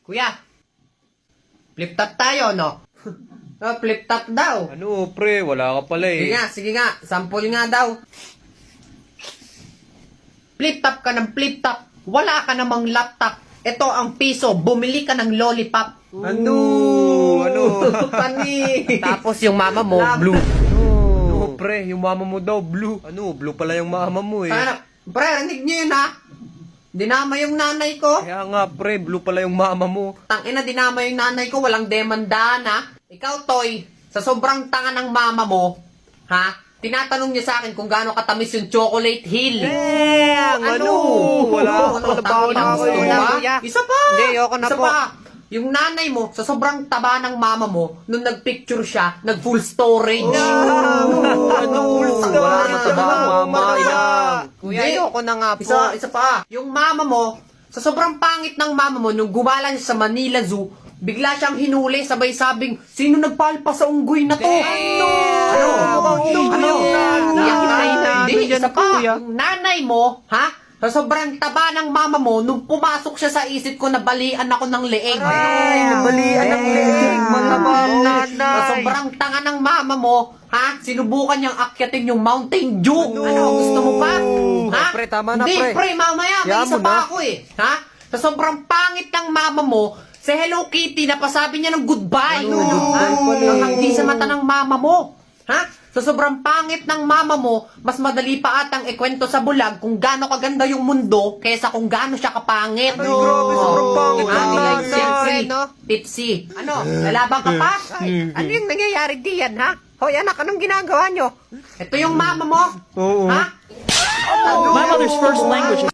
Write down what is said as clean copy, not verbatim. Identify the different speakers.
Speaker 1: Kuya, flip top tayo, no? Flip top daw.
Speaker 2: Ano, pre? Wala ka pala eh.
Speaker 1: Sige nga. Sample nga daw. Flip top ka ng flip top. Wala ka namang laptop. Ito ang piso. Bumili ka ng lollipop.
Speaker 2: Ano?
Speaker 1: Pani. Tapos yung mama mo, blue.
Speaker 2: Ano, pre? Yung mama mo daw, blue. Ano, blue pala yung mama mo eh.
Speaker 1: Sana, pre, rinig niyo yun ha? Dinama yung nanay ko.
Speaker 2: Kaya nga, pre, blue pala yung mama mo.
Speaker 1: Tangina, dinama yung nanay ko. Walang demandaan ha? Ikaw, Toy, sa sobrang tanga ng mama mo, ha? Tinatanong niya sa akin kung gaano katamis yung chocolate hill.
Speaker 2: Ano? Wala
Speaker 1: Ano ba
Speaker 2: ako eh.
Speaker 1: Isa pa!
Speaker 2: Hindi, ayoko na
Speaker 1: Isa
Speaker 2: po.
Speaker 1: pa! Yung nanay mo, sa sobrang taba ng mama mo, nung nagpicture siya, nag-full storage.
Speaker 2: Ano, full storage?
Speaker 1: Wala na taba ang mama, ilang.
Speaker 2: Kuya,
Speaker 1: Hindi.
Speaker 2: ayoko na nga po.
Speaker 1: Isa pa. Yung mama mo, sa sobrang pangit ng mama mo, nung gumala siya sa Manila Zoo, bigla siyang hinuli, sabay sabing, sino nagpalpa sa unggoy na to? Ano? Hindi, isa pa. Yung nanay mo, ha? Sa sobrang taba ng mama mo, nung pumasok siya sa isip ko, nabalian ako ng leeg.
Speaker 2: nabalian ng leeg, mga nanay.
Speaker 1: Sa sobrang tanga ng mama mo, ha? Sinubukan niyang akyatin yung Mountain Dew. Ano, gusto mo pa? Ha?
Speaker 2: Pre, tama na,
Speaker 1: Hindi,
Speaker 2: pre.
Speaker 1: mamaya, may
Speaker 2: Kaya
Speaker 1: isa
Speaker 2: mo
Speaker 1: pa
Speaker 2: na.
Speaker 1: ako eh. Ha? Sa sobrang pangit ng mama mo, si Hello Kitty, napasabi niya ng goodbye. Ang di sa mata ng mama mo. Ha? Sa sobrang pangit ng mama mo, mas madali pa atang ikwento sa bulag kung gaano kaganda yung mundo kaysa kung gaano siya kapangit.
Speaker 2: grabe, sobrang pangit ng nanay.
Speaker 1: Tipsy, no? Tipsy. Ano? Lalabang ka pa?
Speaker 3: Ano yung nangyayari diyan, ha? Hoy, anak, anong ginagawa nyo?
Speaker 1: Ito yung mama mo.
Speaker 2: Oo.
Speaker 1: Ha?
Speaker 4: My mother's first language is